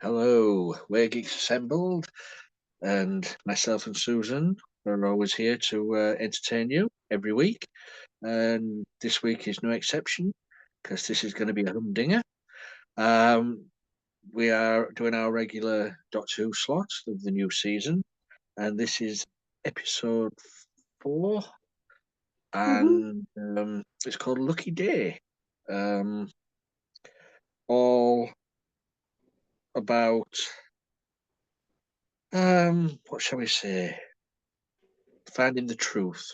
Hello, we're Geeks Assembled, and myself and Susan are always here to entertain you every week. And this week is no exception because this is going to be a humdinger. Um, we are doing our regular Doctor Who slot of the new season, and this is episode 4, Hmm. and it's called Lucky Day. Um, all about what shall we say? Finding the truth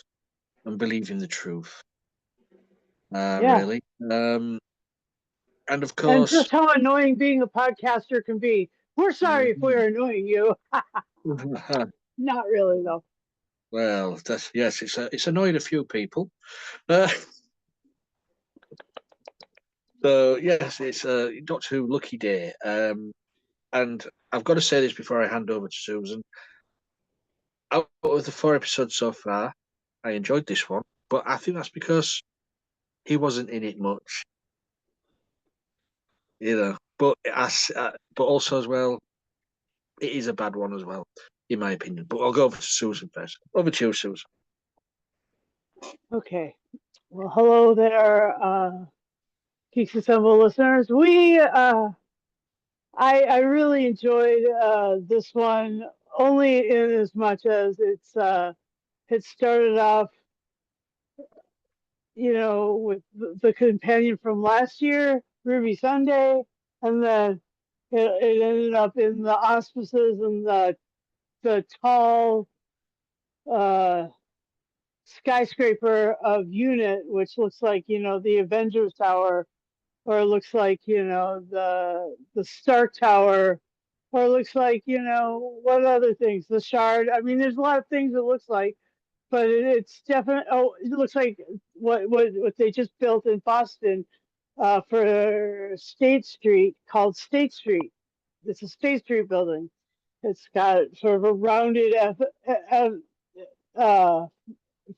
and believing the truth. Yeah. Really. And of And course, just how annoying being a podcaster can be. We're sorry if we're annoying you. Not really, though. well, that's yes, it's annoyed a few people. Uh, so yes, it's a Doctor Who lucky day. And I've got to say this before I hand over to Susan. Out of the 4 episodes so far, I enjoyed this one, but I think that's because he wasn't in it much, you know. But also as well, it is a bad one as well, in my opinion. But I'll go over to Susan first. Over to you, Susan. Okay. Well, hello there, Geeks Assemble listeners. I really enjoyed this one only in as much as it started off, with the companion from last year, Ruby Sunday, and then it ended up in the auspices and the tall uh, skyscraper of Unit, which looks like the Avengers Tower, or it looks like the Stark Tower, or it looks like what other things, the Shard. I mean, there's a lot of things it looks like, but it's definitely. Oh, it looks like what they just built in Boston for State Street, called State Street. It's a State Street building. It's got sort of a rounded uh,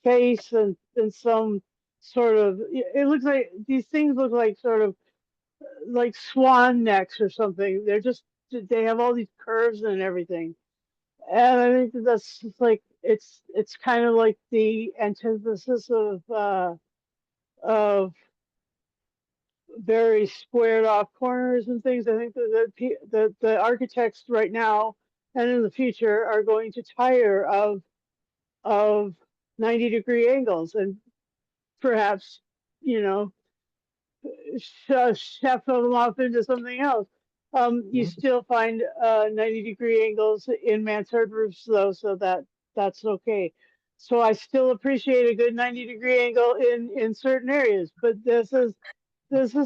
face and some sort of, it looks like these things look like sort of like swan necks or something. They have all these curves and everything. And I think that's just like it's kind of like the antithesis of very squared off corners and things. I think the architects right now and in the future are going to tire of 90-degree angles, and perhaps you know chef them off into something else. You still find 90-degree angles in mansard roofs, though, so that's okay. So I still appreciate a good 90-degree angle in certain areas, but this is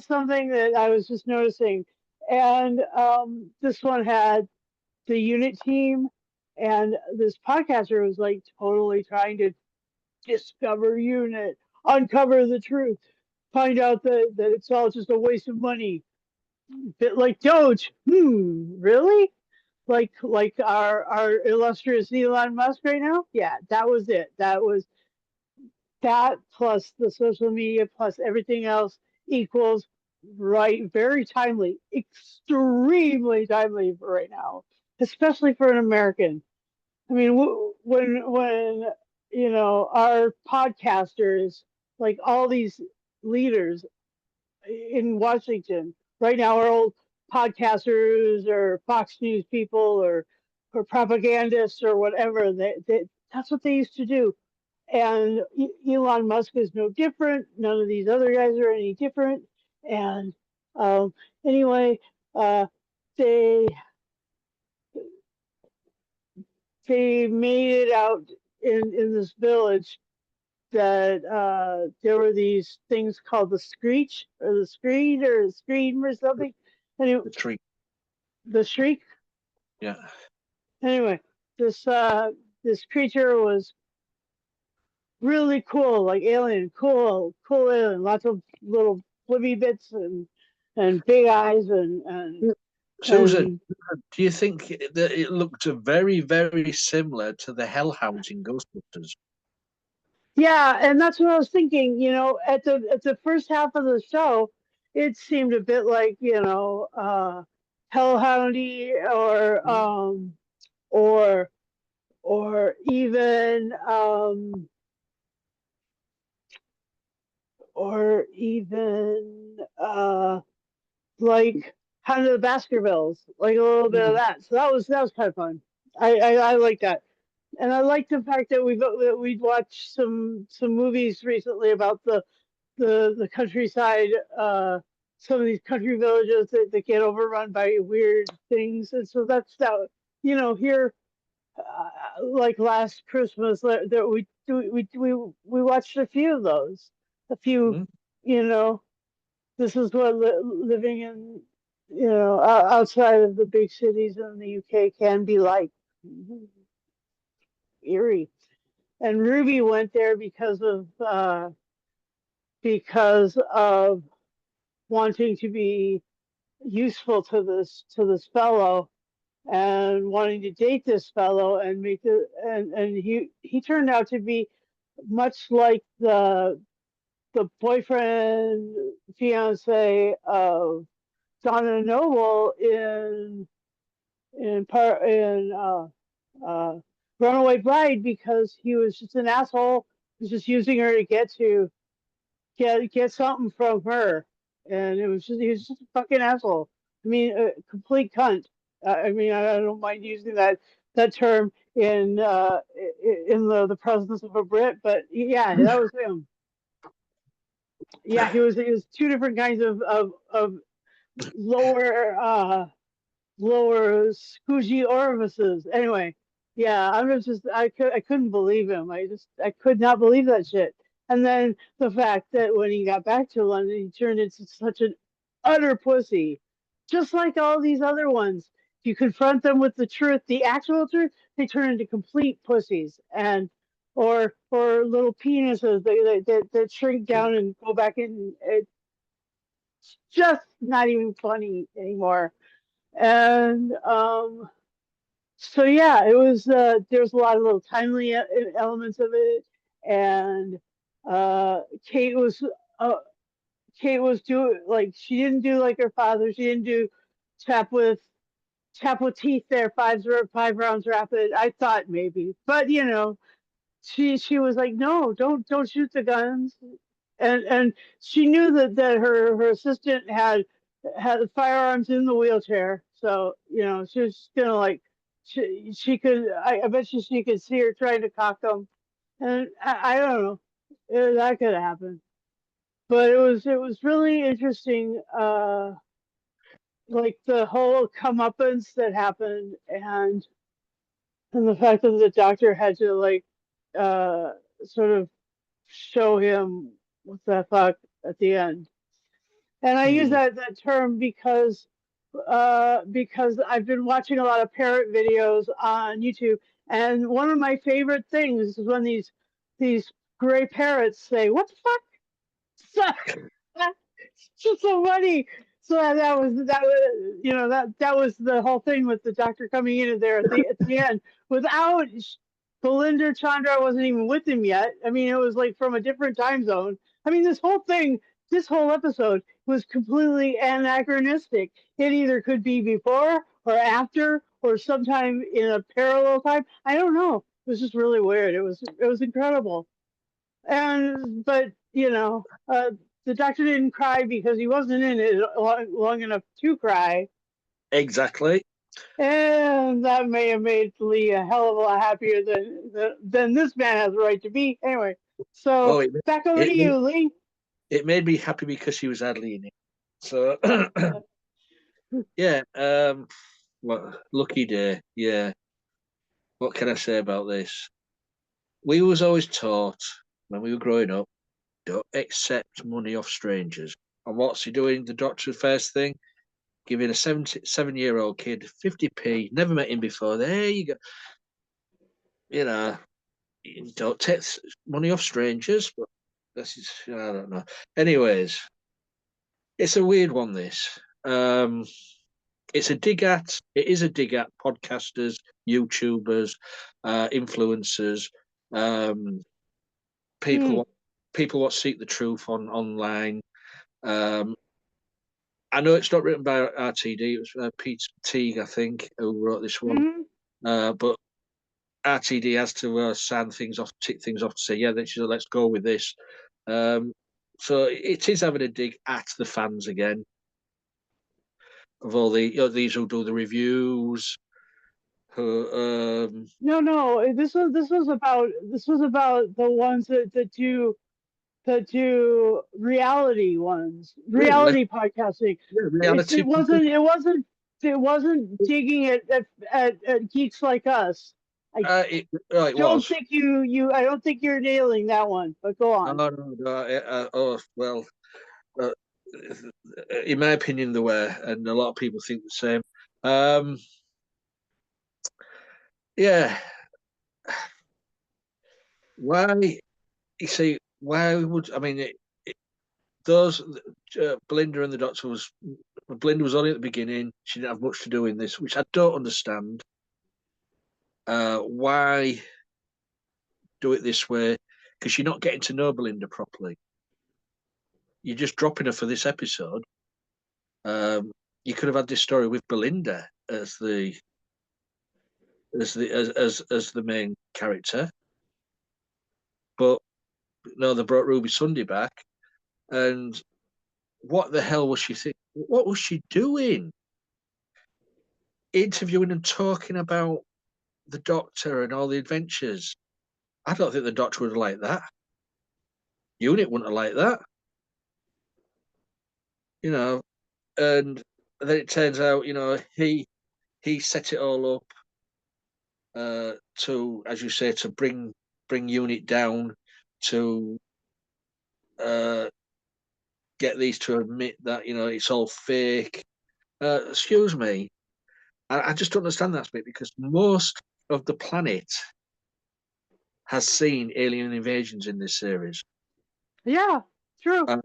something that I was just noticing, and this one had the Unit team, and this podcaster was like totally trying to discover Unit, uncover the truth, find out that it's all just a waste of money. Bit like Doge. Really? Like our illustrious Elon Musk right now? Yeah, that was it. That was that plus the social media plus everything else equals right. Very timely, extremely timely for right now, especially for an American. I mean, when our podcasters, like all these leaders in Washington right now, are old podcasters or Fox News people or propagandists or whatever. That's what they used to do. And Elon Musk is no different. None of these other guys are any different. And um, anyway, they they made it out in this village that there were these things called the screech or the screed or the scream or something. Anyway, The tree. the shriek. Yeah. Anyway, this creature was really cool, like alien, cool alien, lots of little flibby bits and big eyes Susan, and do you think that it looked very, very similar to the Hellhounds in Ghostbusters? yeah, and that's what I was thinking. At the first half of the show, it seemed a bit like hellhoundy, or or even or even like Hound of the Baskervilles, like a little bit of that. So that was kind of fun. I like that, and I like the fact that we've watched some movies recently about the countryside. Some of these country villages that get overrun by weird things, and so that's that. Here, like last Christmas, that we watched a few of those. A few, Mm-hmm. you know, this is what living in, outside of the big cities in the UK can be like. Eerie. And Ruby went there because of wanting to be useful to this fellow, and wanting to date this fellow, and he turned out to be much like the boyfriend fiance of Donna Noble in uh, Runaway Bride, because he was just an asshole. He was just using her to get something from her, and he was just a fucking asshole. I mean, a complete cunt. I mean, I don't mind using that term in the presence of a Brit, but yeah, that was him. Yeah, he was two different kinds of lower lower squishy orifices. Anyway, yeah, I couldn't believe him. I could not believe that shit. And then the fact that when he got back to London, he turned into such an utter pussy, just like all these other ones. If you confront them with the truth, the actual truth, they turn into complete pussies, and or little penises that shrink down and go back in. It's just not even funny anymore. And so yeah, it was. There's a lot of little timely elements of it, and uh, Kate was uh, Kate was doing, like, she didn't do like her father. She didn't do tap with tap with teeth there, 5 rounds rapid. I thought maybe, but she was like, no, don't shoot the guns, and she knew that her assistant had firearms in the wheelchair, so she was gonna, like, she could, I bet she could see her trying to cock them, and I don't know, that could happen, but it was really interesting, like the whole comeuppance that happened, and the fact that the doctor had to, like, uh sort of show him what the fuck at the end. And I use Mm-hmm. that term because I've been watching a lot of parrot videos on YouTube, and one of my favorite things is when these gray parrots say, "What the fuck?" It's just so funny. So that was the whole thing with the doctor coming in there at the end without Belinda Chandra wasn't even with him yet. I mean, it was like from a different time zone. I mean, this whole episode was completely anachronistic. It either could be before or after or sometime in a parallel time. I don't know. It was just really weird. It was incredible. And but the doctor didn't cry because he wasn't in it long enough to cry, Exactly. and that may have made Lee a hell of a lot happier than this man has a right to be. Anyway, so Oh, back over it to you, Lee. it made me happy because she was hardly in it. So yeah, well, lucky day. Yeah. What can I say about this? We was always taught when we were growing up, don't accept money off strangers. And what's he doing? The doctor's first thing, giving a 7-year-old kid 50p. Never met him before. There you go. You know, you don't take money off strangers, but this is, I don't know. Anyways, it's a weird one. This. It's a dig at. It is a dig at podcasters, YouTubers, influencers, um, Hmm. people people what seek the truth online. Um, I know it's not written by RTD. It was Peter Teague, I think, who wrote this one. Hmm. But RTD has to sign things off, tick things off to say, yeah, let's go with this. So it is having a dig at the fans again of all these who do the reviews. Who, No, this was about the ones that do really, reality podcasting. yeah, reality. It wasn't digging at geeks like us. I It don't was. think I don't think you're nailing that one, but go No, on. no, no. Oh well. Uh, in my opinion, there were, and a lot of people think the same. Um, yeah. Why? You see, why would I mean those Belinda and the Doctor was Belinda was only at the beginning. She didn't have much to do in this, which I don't understand. Why do it this way? Because you're not getting to know Belinda properly. You're just dropping her for this episode. Um, you could have had this story with Belinda as the main character, but no, they brought Ruby Sunday back, and what the hell was she think? What was she doing? Interviewing and talking about the Doctor and all the adventures. I don't think the Doctor would have liked that. Unit wouldn't have liked that, you know. And then it turns out, he set it all up to, as you say, to bring Unit down to uh, get these to admit that it's all fake. Excuse me, I just don't understand that bit because most of the planet has seen alien invasions in this series. Yeah, true. Uh,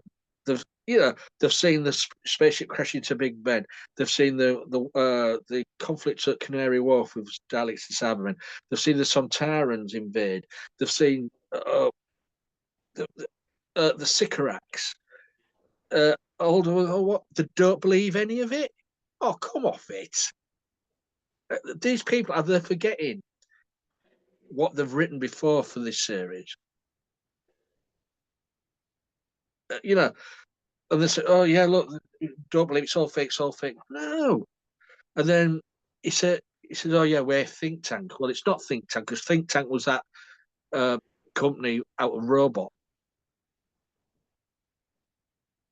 they've seen the spaceship crash into Big Ben. They've seen the conflicts at Canary Wharf with Daleks and Cybermen. They've seen the Sontarans invade. They've seen the Sycorax. Although what they don't believe any of it. Oh, come off it! These people are they forgetting what they've written before for this series? You know, and they say, "Oh yeah, look, don't believe it's all fake, it's all fake." No, and then he said, "Oh yeah, we're think tank." Well, it's not think tank because think tank was that uh, company out of Robot.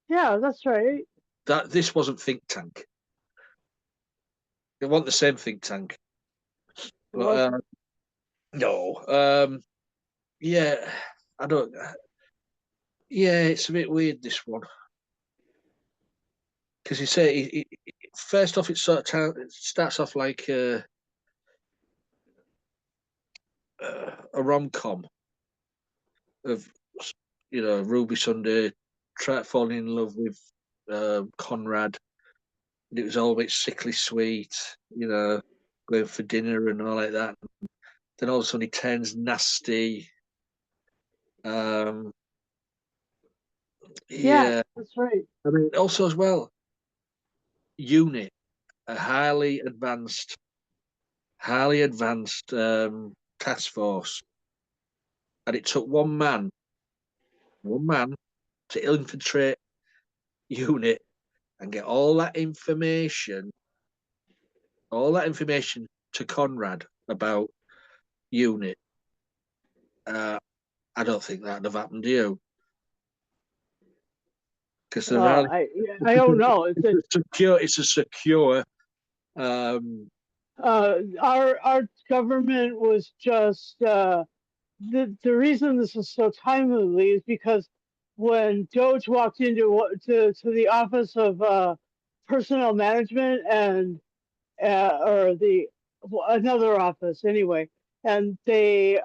Yeah, that's right. That this wasn't think tank. It wasn't the same think tank. It But wasn't. no, yeah, I don't. Yeah, it's a bit weird this one because you say first off, it starts off like a rom com of Ruby Sunday falling in love with Conrad. And it was all a bit sickly sweet, going for dinner and all like that. Then all of a sudden he turns nasty. Um, Yeah, yeah, that's right. I mean, also as well, Unit, a highly advanced task force, and it took one man to infiltrate Unit and get all that information to Conrad about Unit. Uh, I don't think that'd have happened to you because they're Uh, really I I don't know. secure. It's a secure. Um, Our government was just the reason this is so timely is because when Doge walked to the office of personnel management and or the another office anyway, and they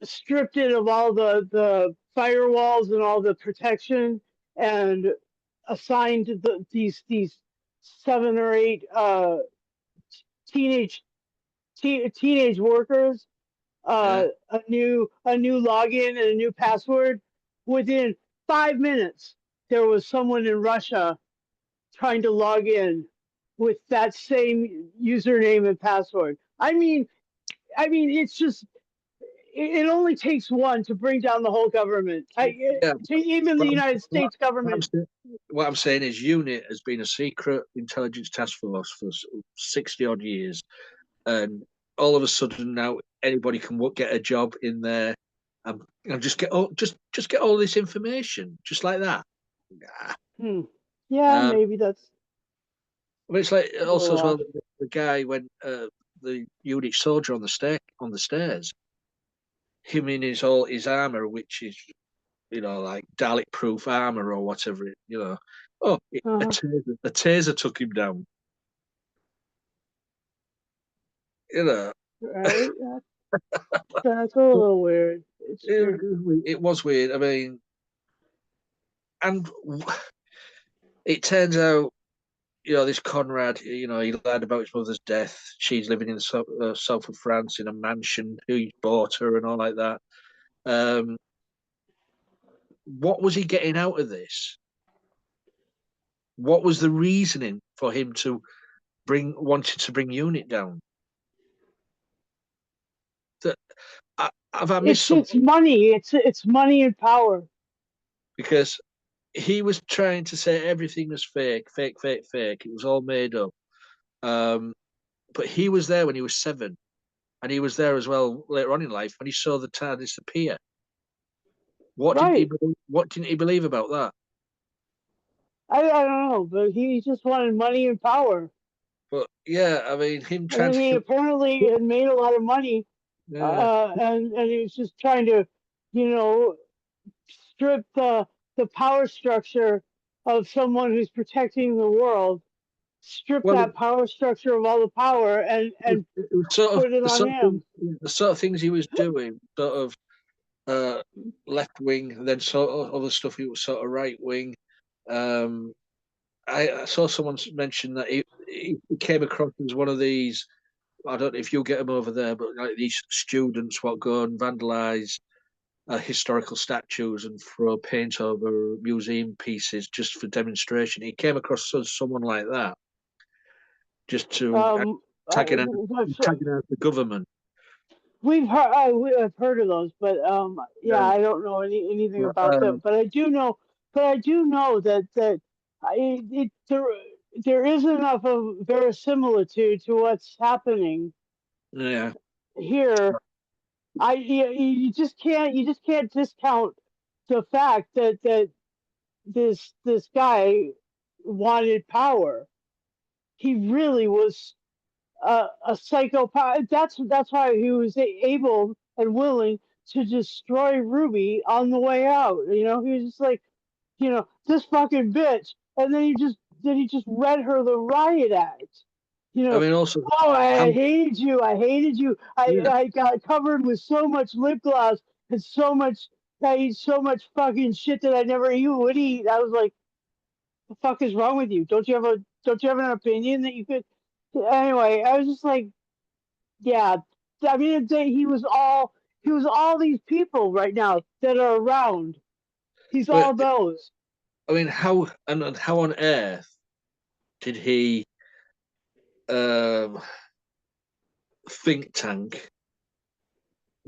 stripped it of all the firewalls and all the protection and assigned these 7 or 8 teenage teenage workers yeah, a new login and a new password within 5 minutes. there was someone in Russia trying to log in with that same username and password. It's just it only takes one to bring down the whole government. Yeah, Even the what United what- States government. what I'm saying is, UNIT has been a secret intelligence task force for 60 odd years, and all of a sudden now anybody can get a job in there and just get all this information just like that. Nah. Hmm. Yeah, Um, maybe that's I mean, it's like a also little as well off. the guy when the UNIT soldier on the stairs, him in his armor, which is like Dalek proof armor or whatever Oh, Uh-huh. a taser took him down. You know, Right? That's a little weird. It's it, weird. it was weird. I mean, and it turns out, this Conrad, he lied about his mother's death. She's living in the south of France in a mansion. He bought her and all like that. Um, what was he getting out of this? What was the reasoning for him to wanted to bring UNIT down? That have I missed something? It's money. It's money and power. Because he was trying to say everything was fake, fake, fake, fake. It was all made up. Um, but he was there when he was 7, and he was there as well later on in life when he saw the TARDIS appear. Right. What didn't he believe about that? I don't know, but he just wanted money and power. But yeah, I mean, him trying And to he kill. apparently had made a lot of money, Yeah. and he was just trying to, you know, strip the power structure of someone who's protecting the world, strip Well, that power structure of all the power, and it was sort of put it on him. the sort of things he was doing, sort of left wing, then sort of other stuff he was sort of right wing. Um, I saw someone mention that he came across as one of these. I don't know if you'll get them over there, but like these students what go and vandalise historical statues and throw paint over museum pieces just for demonstration. He came across someone like that just to Um, I, antagonise the government. I've heard of those, but yeah, Um, I don't know anything but, about them. But I do know that there is enough of verisimilitude to what's happening yeah, here. You just can't discount the fact that this guy wanted power. He really was a psychopath. That's why he was able and willing to destroy Ruby on the way out. He was just like, this fucking bitch, and then he just read her the riot act. You I know, mean also oh, I how hated you. I hated you. yeah. I got covered with so much lip gloss and I eat so much fucking shit that I never even would eat. I was like, the fuck is wrong with you? Don't you have an opinion that you could? Anyway, I was just like, yeah. I mean, he was all these people right now that are around. He's But all those. I mean how on earth did he um, think tank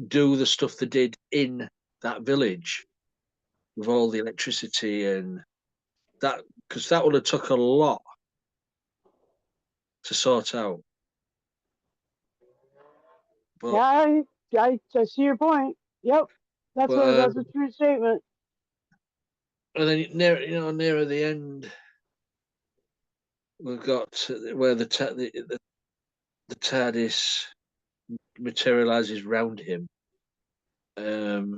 do the stuff they did in that village with all the electricity and that because that would have took a lot to sort out. Yeah, But I see your point. Yep, but that's a true statement. and then nearer the end, we got to where the TARDIS materializes round him. Um,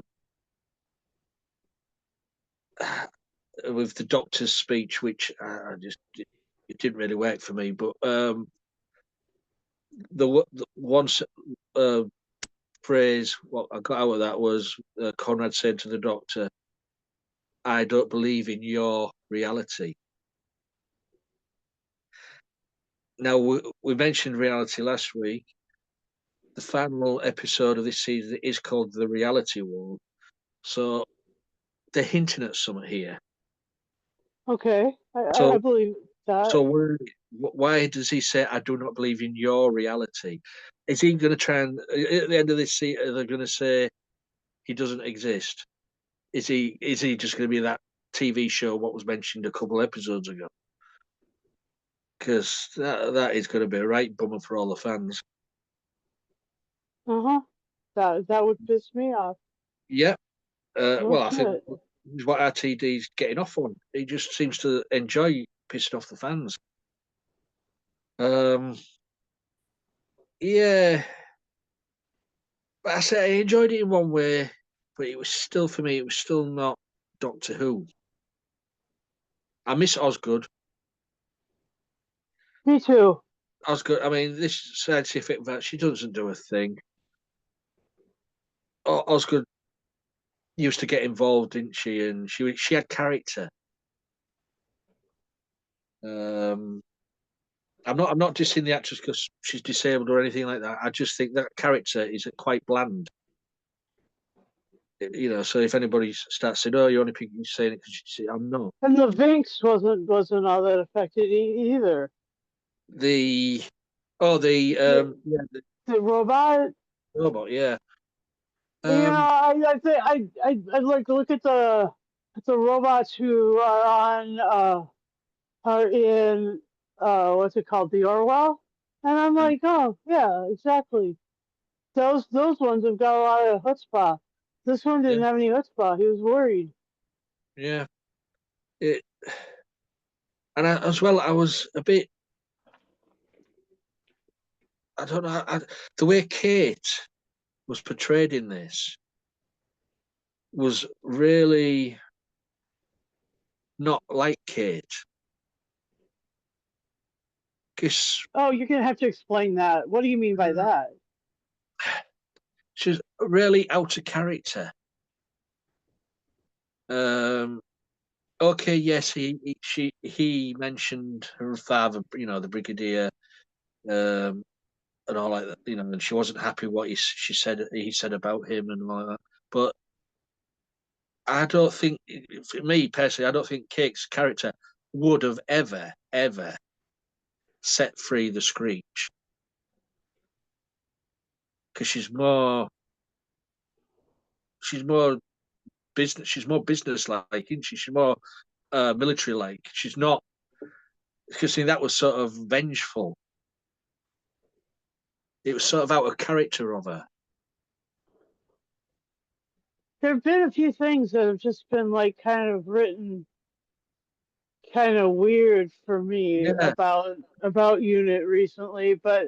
with the Doctor's speech, which I just it didn't really work for me. But the one uh, phrase what I got out of that was Conrad saying to the Doctor, "I don't believe in your reality." Now we mentioned reality last week. The final episode of this season is called The Reality Wall. So they're hinting at something here. Okay, I So, believe that. so why does he say, "I do not believe in your reality"? Is he going to try and at the end of this scene, are they going to say he doesn't exist? Is he just going to be that TV show what was mentioned a couple episodes ago? Because that is going to be a right bummer for all the fans. Uh-huh. That would piss me off. Yeah. No Well, I think shit. is what RTD's getting off on. He just seems to enjoy pissing off the fans. Um, yeah, but I say I enjoyed it in one way, but it was still for me. It was still not Doctor Who. I miss Osgood. Me too. Osgood. I mean, this scientific vet, she doesn't do a thing. Osgood used to get involved, didn't she? And she had character. Um, I'm not dissing the actress because she's disabled or anything like that. I just think that character is quite bland. So if anybody starts saying, "Oh, you're only picking saying it because you see," I'm not. And the Vinx wasn't all that affected either. The the The, yeah, the the robot. robot, yeah. Yeah, Um, I think I like look at the robots who are in what's it called, the Orwell, and I'm mm, like, oh yeah, exactly. Those ones have got a lot of chutzpah. This one yeah, didn't have any chutzpah. He was worried. yeah. It and as well, I was a bit. I don't know. The way Kate was portrayed in this was really not like Kate. Because Oh, you're gonna have to explain that. What do you mean by that? she's really out of character. Um, okay, yes, he mentioned her father, the brigadier, um, and all like that, and she wasn't happy what he said about him and all like that. But I don't think, for me personally, I don't think Kate's character would have ever set free the Screech because she's more business like, isn't she? She's more military like. She's not because see that was sort of vengeful. It was sort of out of character of her. There have been a few things that have just been like kind of written kind of weird for me Yeah, I about Unit recently, but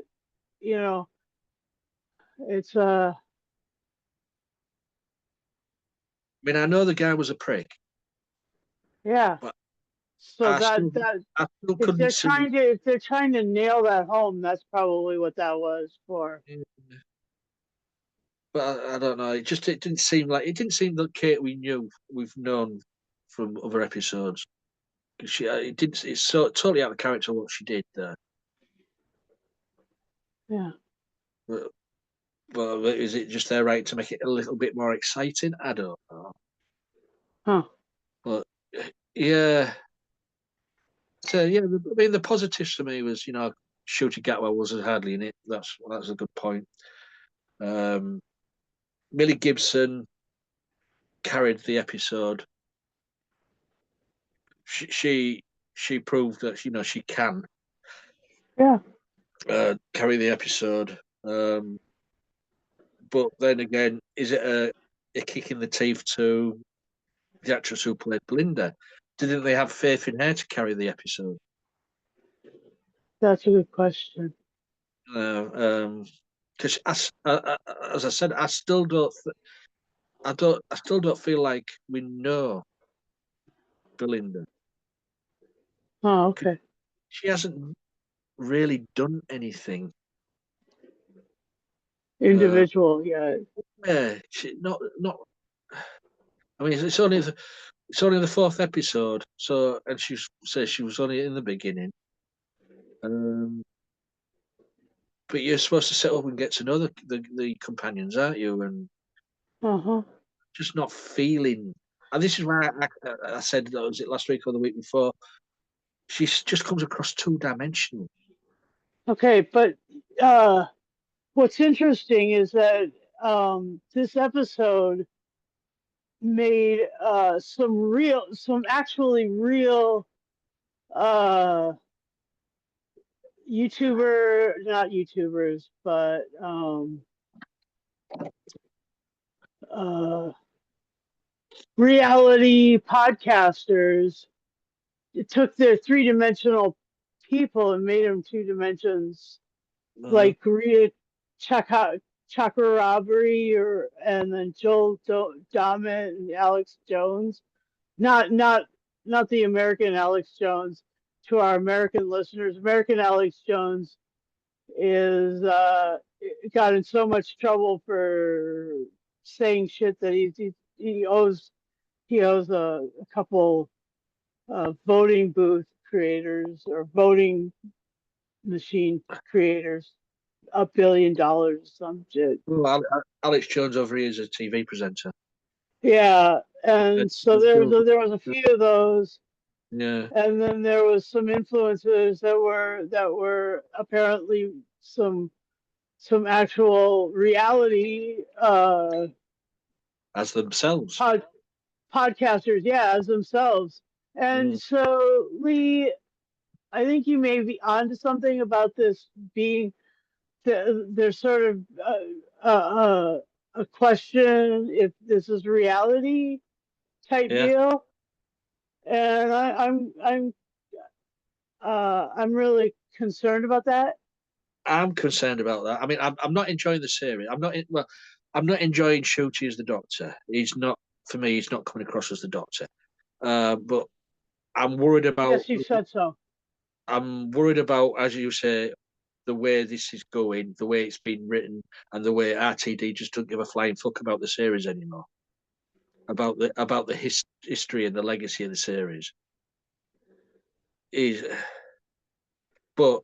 you know, it's mean, I know the guy was a prick, yeah. but So I still, that I still couldn't see. if they're trying to nail that home, that's probably what that was for. But I don't know. It didn't seem like Kate we've known from other episodes. 'Cause it didn't. It's so totally out of character what she did there. Yeah. But, but is it just their right to make it a little bit more exciting? I don't know. Huh. But yeah, so yeah. I mean, the positives for me was Shooty Gatwa wasn't hardly in it. That's a good point. Um, Millie Gibson carried the episode. She proved that she can Yeah. carry the episode. But then again, is it a kick in the teeth to the actress who played Belinda? Didn't they have faith in her to carry the episode? That's a good question. Because as I said, I still don't feel like we know Belinda. Oh, 'Cause okay. she hasn't really done anything. Uh, Individual, yeah. yeah, she not. I mean, it's only the fourth episode, so and she says she was only in the beginning. Um, but you're supposed to set up and get to know the companions, aren't you? And Uh-huh. just not feeling. And this is why I said, was it last week or the week before? She just comes across two-dimensional. Okay, but what's interesting is that this episode made some actually real uh, not YouTubers, but uh, reality podcasters. It took their three-dimensional people and made them two dimensions, Uh, like Rita Chakrabarti and then Joel Dommett and Alex Jones. Not the American Alex Jones. To our American listeners, American Alex Jones is got in so much trouble for saying shit that he owes a couple voting booth creators or voting machine creators $1 billion, some shit. well, Alex Jones over here is a TV presenter. Yeah, Uh, and so there was a few of those, Yeah, and then there was some influencers that were apparently some actual reality as themselves. pod, podcasters, yeah, as themselves. Mm. And so, Lee, I think you may be onto something about this being there's sort of a question if this is reality type Yeah, deal, and I'm really concerned about that. I'm concerned about that. I mean, I'm not enjoying the series. Well, I'm not enjoying Shooty as the Doctor. He's not for me. He's not coming across as the Doctor. But I'm worried about. Yes, you said so. I'm worried about, as you say, the way this is going, the way it's been written, and the way RTD just don't give a flying fuck about the series anymore. About the history and the legacy of the series. Is but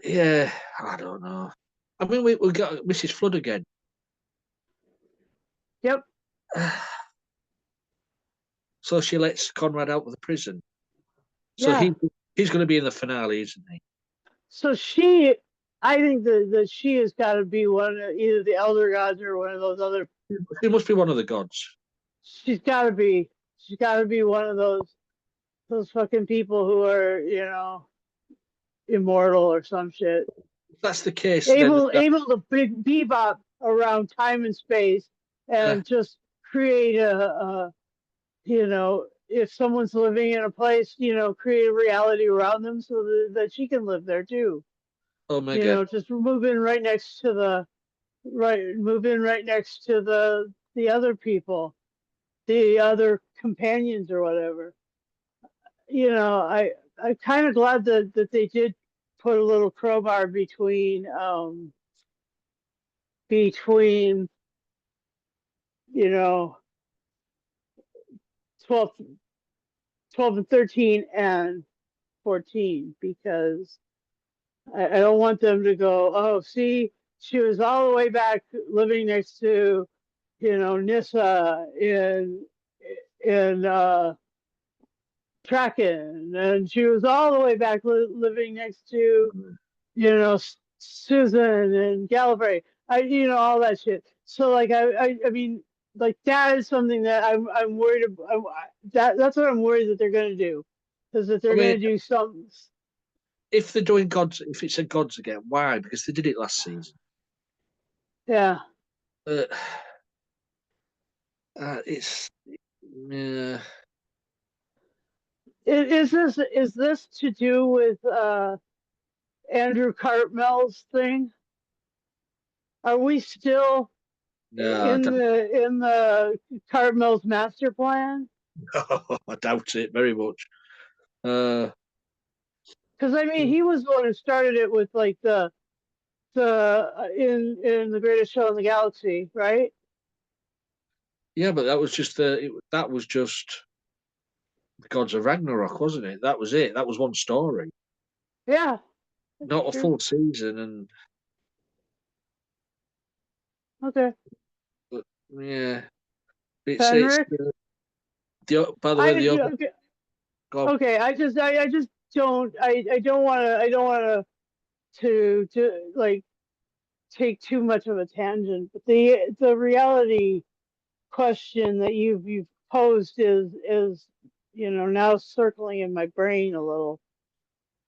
yeah, I don't know. I mean, we got Mrs. Flood again. Yep. So she lets Conrad out of the prison. So Yeah. he's going to be in the finale, isn't he? So I think that she has got to be one of either the elder gods or one of those other. He must be one of the gods. She's got to be. She's got to be one of those fucking people who are immortal or some shit. If that's the case, then Able to bebop around time and space uh, and just create if someone's living in a place, create a reality around them so that she can live there too. Omega. Just move in right next to the other people, the other companions or whatever. I'm kind of glad that they did put a little crowbar between you know 12, 12 and 13 and 14 because I don't want them to go, oh, see, she was all the way back living next to, Nissa in Kraken, and she was all the way back living next to, Susan and Gallifrey. All that shit. So like, I mean, like that is something that I'm worried about. That's what I'm worried that they're going to do, is that I they're mean, going to do something. if they're doing gods, if it's a gods again, why? Because they did it last season. Yeah. Uh, it's yeah. Is this to do with Andrew Cartmell's thing? Are we still No, in the Cartmell's master plan? I doubt it very much. Uh, Because I mean, he was the one who started it with like in the greatest show in the galaxy, right? yeah, but that was just the Gods of Ragnarok, wasn't it? That was it. That was one story, Yeah, that's not a true. full season. And Okay. but, yeah, It's Fenric. by the way, I the over. okay, Go on. okay. I just don't. I don't want to. I don't want to like take too much of a tangent. But the reality question that you've posed is now circling in my brain a little,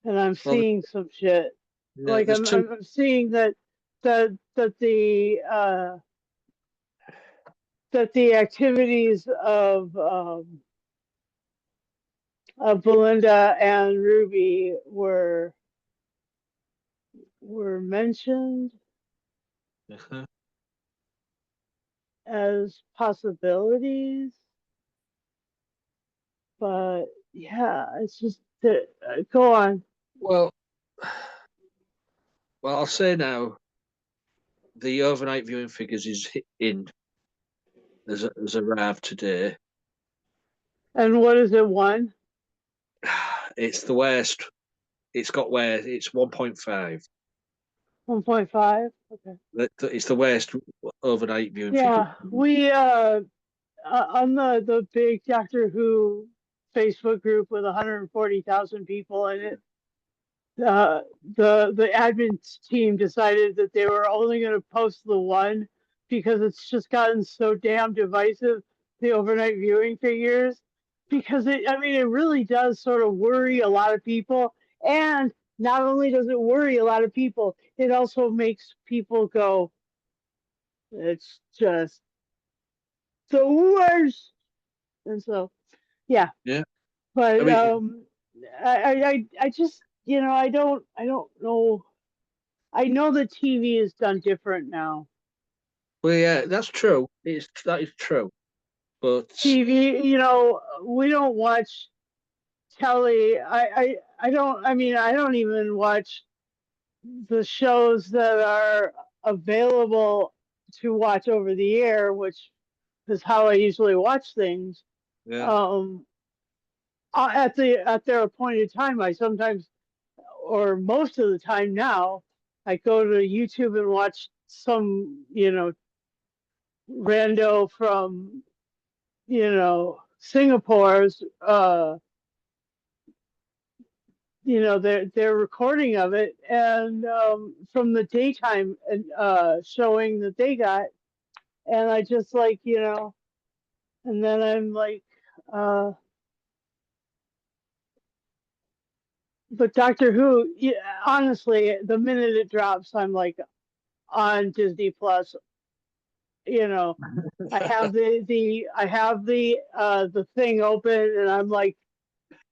and I'm Well, seeing some shit. yeah, Like there's two. I'm seeing that the activities of Belinda and Ruby were mentioned Uh-huh. as possibilities, but yeah, it's just that, go on. Well, I'll say now the overnight viewing figures is in has arrived today. And what is it? It's the worst. It's got where it's 1.5. 1.5. Okay. It's the worst overnight viewing figure. Yeah, we on the big Doctor Who Facebook group with 140,000 people in it. uh, the admin team decided that they were only going to post the one because it's just gotten so damn divisive, the overnight viewing figures, because it really does sort of worry a lot of people. And not only does it worry a lot of people, it also makes people go, it's just the worst. And so, yeah, Yeah, I but mean, I just, I don't know. I know the TV is done different now. well, yeah, that's true. That is true. But TV, we don't watch telly. I don't. I mean, I don't even watch the shows that are available to watch over the air, which is how I usually watch things. yeah, Um, at their appointed time, I sometimes, or most of the time now, I go to YouTube and watch some, rando from Singapore's their recording of it, and from the daytime showing that they got, and I just like and then I'm like, uh, but Doctor Who, yeah, honestly, the minute it drops, I'm like on Disney Plus. You know, I have the thing open, and I'm like,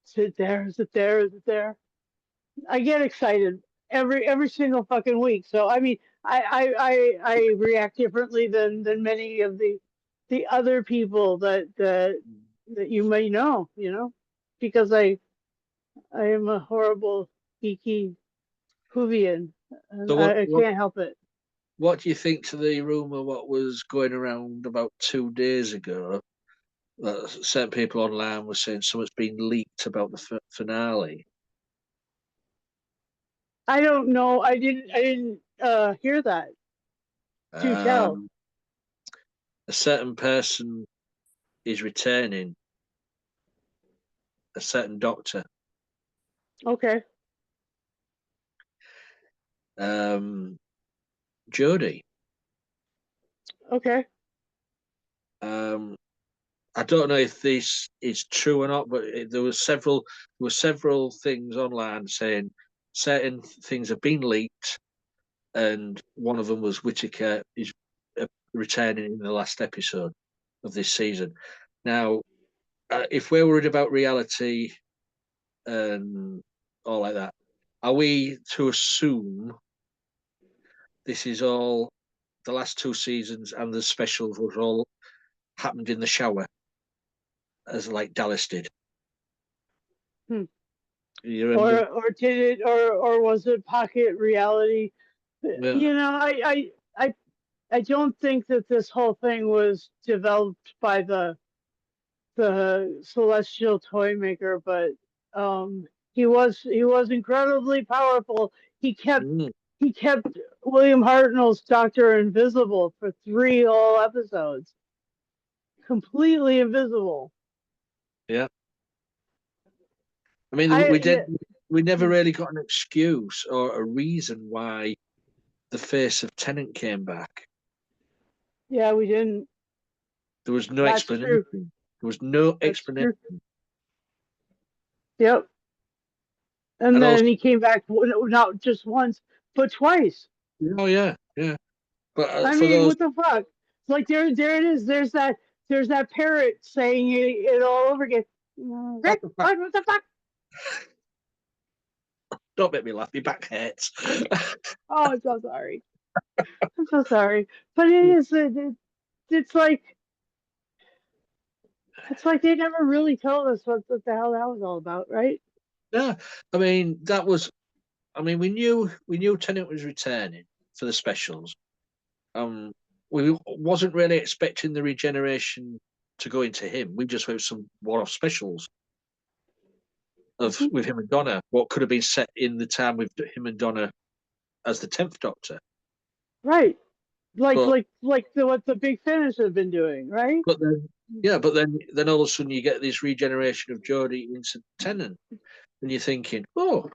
is it there? Is it there? Is it there? I get excited every single fucking week. So I mean, I react differently than many of the other people that you may know, because I am a horrible geeky Whovian, and so I can't help it. what do you think to the rumor what was going around about 2 days ago? That certain people online were saying something's been leaked about the finale. I don't know. I didn't hear that. Do tell. Um, a certain person is returning, a certain doctor. Okay. Um, Jodie. Okay. Um, I don't know if this is true or not, but there were several things online saying certain things have been leaked, and one of them was Whittaker is returning in the last episode of this season. Now, if we're worried about reality and all like that, are we to assume this is all the last two seasons and the specials was all happened in the shower, as like Dallas did? Hmm. You remember? Or did it, or was it pocket reality? Yeah. I don't think that this whole thing was developed by the celestial toy maker, but he was incredibly powerful. He kept Mm. he kept William Hartnell's Doctor invisible for 3 whole episodes. completely invisible. Yeah. I mean, I yeah, we never really got an excuse or a reason why the face of Tennant came back. yeah, we didn't. There was no That's explanation. true. There was no That's explanation. true. Yep. And And also, then he came back not just once, but twice. oh yeah, yeah. But I for mean, those, what the fuck? It's like there it is. There's that parrot saying it all over again. what Rick, the fuck? what the fuck? Don't make me laugh. My back hurts. Oh, I'm so sorry. I'm so sorry. But it is it's like they never really told us what the hell that was all about, right? Yeah, I mean that was. I mean, we knew Tennant was returning for the specials. Um, we wasn't really expecting the regeneration to go into him. We just went some one-off specials of Mhm. with him and Donna. What could have been set in the time with him and Donna as the 10th Doctor. Right. But Like what the Big Finish have been doing, right? but then yeah, but then all of a sudden you get this regeneration of Jodie into Tennant, and you're thinking, oh,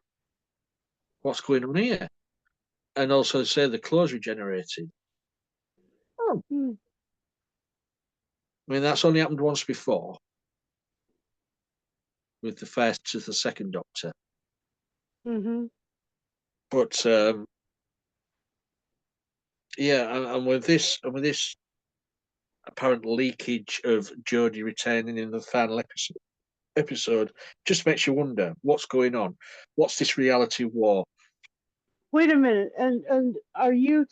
what's going on here? And also say the clothes regenerated. Oh, Mm-hmm. I mean that's only happened once before with the first to the second Doctor. Mm-hmm. But yeah, and with this apparent leakage of Jodie returning in the final episode, just makes you wonder what's going on. What's this reality war? Wait a minute. And are you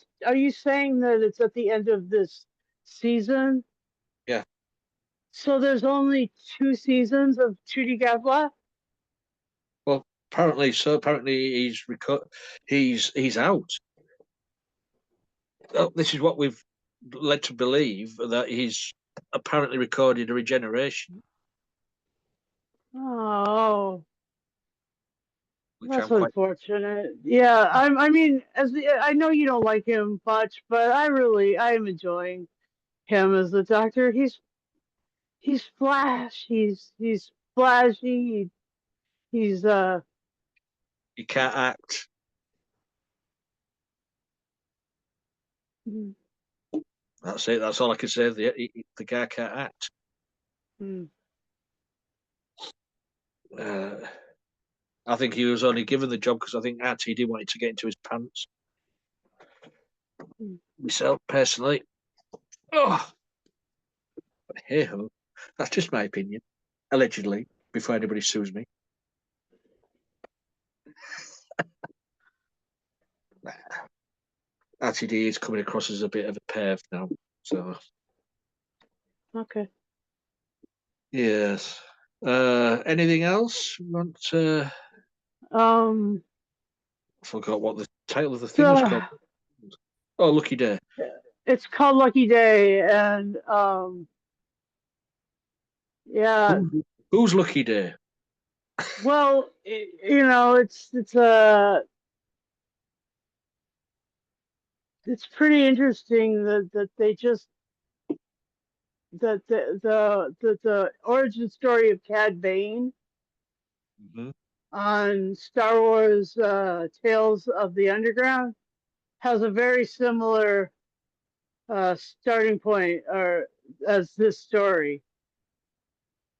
saying that it's at the end of this season? Yeah. So there's only 2 seasons of Trudy Gavla? Well, apparently so. Apparently he's out. This is what we've led to believe that he's apparently recorded a regeneration, Oh, which that's I'm quite. unfortunate. Yeah, I mean, I know you don't like him much, but I am enjoying him as the Doctor. He's flash. He's flashy. He's He can't act. mm, That's it. That's all I can say. The guy can't act. mm, Uh, I think he was only given the job because I think RTD wanted to get into his pants. mm. Myself personally, oh, hey ho, that's just my opinion. Allegedly, before anybody sues me. RTD is coming across as a bit of a perv now. So Okay. yes. Anything else? You want Um. I forgot what the title of the thing was So called. Oh, Lucky Day. it's called Lucky Day, and yeah. Who's Lucky Day? Well, it's pretty interesting that they just that the origin story of Cad Bane Mhm. on Star Wars Tales of the Underground has a very similar starting point or as this story.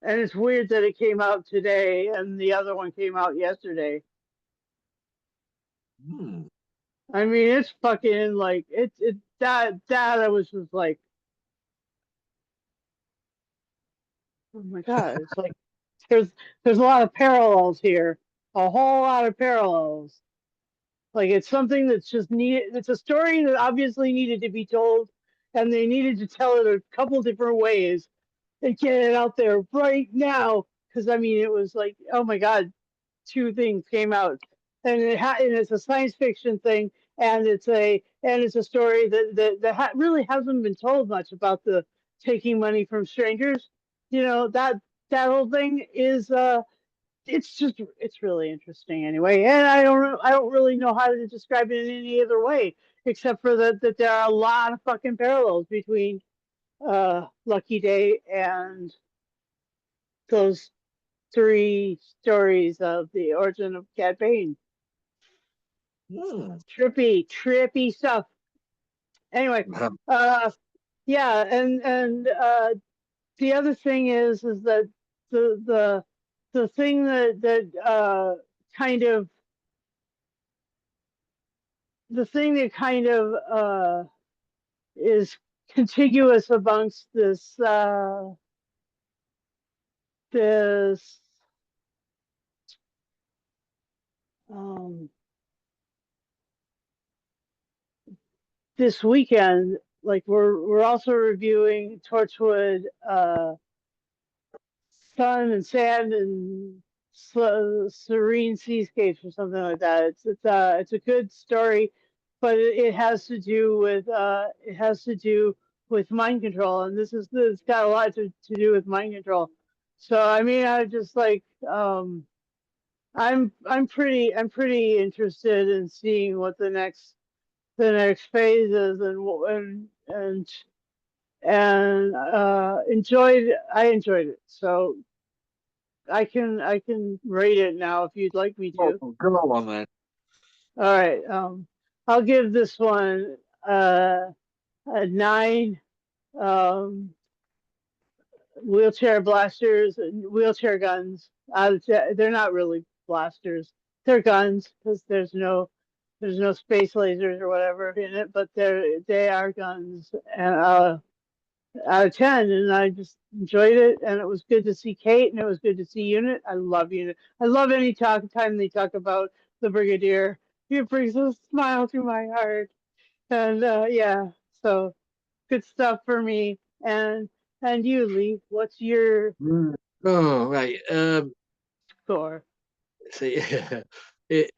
And it's weird that it came out today and the other one came out yesterday. Hmm. I mean, it's fucking like it that I was just like, oh my god, it's like there's there's a lot of parallels here, a whole lot of parallels. Like it's something that's just needed. It's a story that obviously needed to be told, and they needed to tell it a couple different ways and get it out there right now. Because I mean, it was like, oh my god, 2 things came out, and and it's a science fiction thing, and it's a story that really hasn't been told much about the taking money from strangers. That whole thing is it's really interesting anyway, and I don't really know how to describe it in any other way except for that there are a lot of fucking parallels between Lucky Day and those three stories of the origin of Cad Bane. Trippy stuff. Anyway, yeah, and the other thing is that the thing kind of the thing that kind of is contiguous amongst this um, this weekend. Like we're also reviewing Torchwood, Sun and Sand and Serene Seascapes or something like that. It's a good story, but it has to do with mind control, and it's got a lot to do with mind control. So I mean, I just like I'm pretty interested in seeing what the next phase is, and I enjoyed it. So I can rate it now if you'd like me to. Go on then. All right. I'll give this one a 9. Um, Wheelchair blasters and wheelchair guns. They're not really blasters. They're guns because there's no space lasers or whatever in it, but they are guns. And out of 10, and I just enjoyed it, and it was good to see Kate, and it was good to see Unit. I love Unit. I love any time they talk about the Brigadier. It brings a smile to my heart, and yeah, so good stuff for me. And you, Lee, what's your Oh right. score? See, it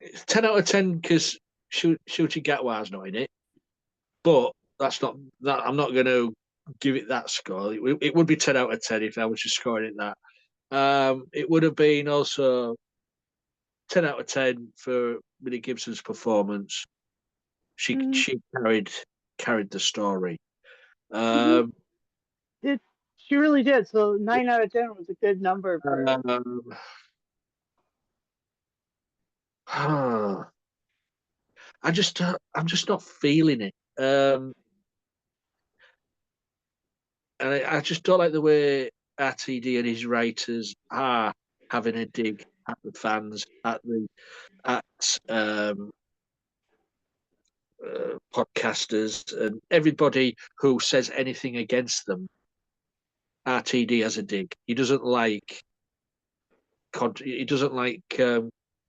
it's 10 out of 10 because Shooty Gatwa's not in it, but that's not that. I'm not going to give it that score. It would be 10 out of 10 if I was just scoring it that. It would have been also 10 out of 10 for Millie Gibson's performance. Mm-hmm. She carried the story. Mm-hmm. Um, It She really did. So 9 out of 10 was a good number for. um, I'm just not feeling it. And I just don't like the way RTD and his writers are having a dig at the fans, at um, podcasters, and everybody who says anything against them. RTD has a dig. He doesn't like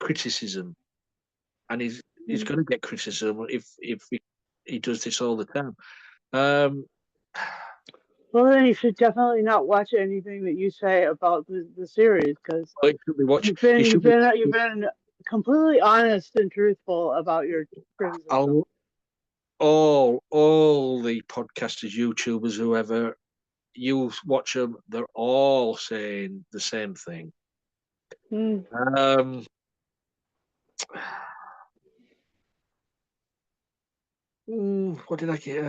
criticism, and he's going to get criticism if he does this all the time. Um, Well, then you should definitely not watch anything that you say about the series because he should be watch. you've been completely honest and truthful about your criticism. I'll, all the podcasters, YouTubers, whoever you watch them, they're all saying the same thing. Mm. Um, what did I give?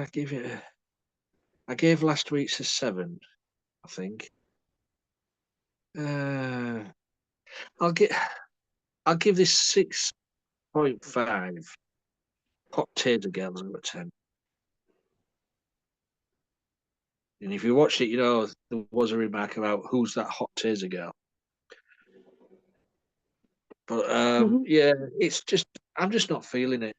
I gave last week's a 7, I think. Uh, I'll get. I'll give this 6.5. Hot tears again out of 10. And if you watched it, you know there was a remark about who's that hot taser girl. But Hmm. yeah, it's just I'm just not feeling it,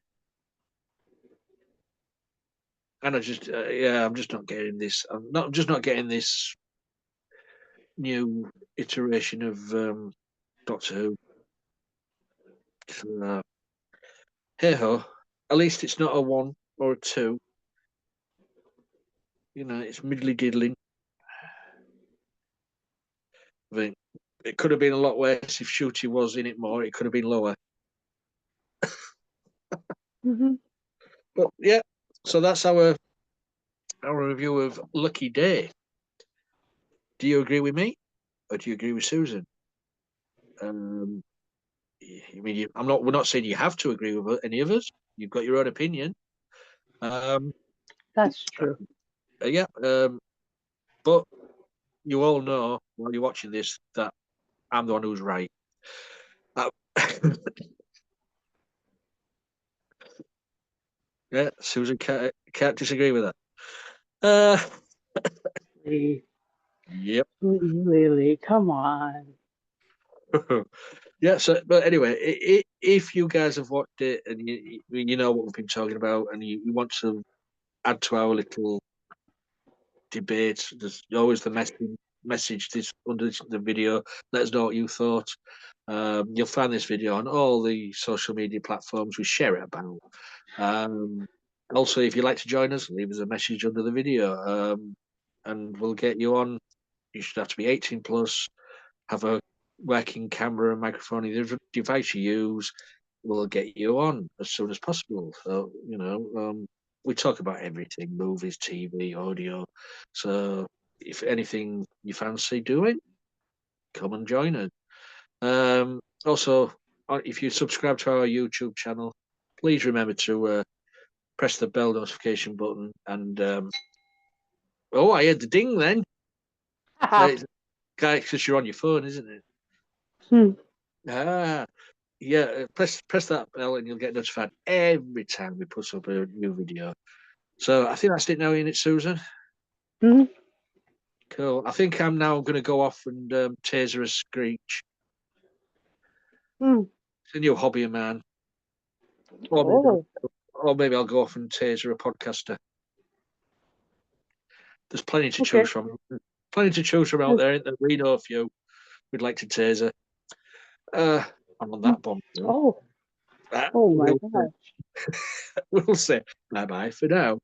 and I'm just not getting this. I'm just not getting this new iteration of Doctor Who. So, hey ho, at least it's not a 1 or a 2. You know, it's middly diddling. I think it could have been a lot worse if Shooty was in it more. It could have been lower. Hmm. But yeah, so that's our review of Lucky Day. Do you agree with me, or do you agree with Susan? Um, I mean, I'm not. We're not saying you have to agree with any of us. You've got your own opinion. Um, That's true. Yeah, but you all know while you're watching this that I'm the one who's right. Uh, yeah, Susan can't disagree with that. Lee, Yep. Lily, come on. Yeah. So, but anyway, if you guys have watched it and you know what we've been talking about, and you want to add to our little debate, there's always the message this under the video. Let us know what you thought. You'll find this video on all the social media platforms. We share it about. Um, Also, if you'd like to join us, leave us a message under the video, and we'll get you on. You should have to be 18 plus, have a working camera and microphone in the device you use. We'll get you on as soon as possible. So, we talk about everything: movies, TV, audio. So, if anything you fancy doing, come and join us. Also, if you subscribe to our YouTube channel, please remember to press the bell notification button. And oh, I heard the ding then. It's because you're on your phone, isn't it? Hmm. Ah, yeah. Press that bell, and you'll get notified every time we put up a new video. So I think that's it now, isn't it, Susan? Mhm. Cool. I think I'm now going to go off and taser a screech. Hmm. It's a new hobby of mine. Or maybe, Oh, or maybe I'll go off and taser a podcaster. There's plenty to choose okay. from. Plenty to choose from out there. We know a few we'd like to taser. Uh, I'm on Hmm. that bomb. Oh, oh my We'll, God. we'll say bye bye for now.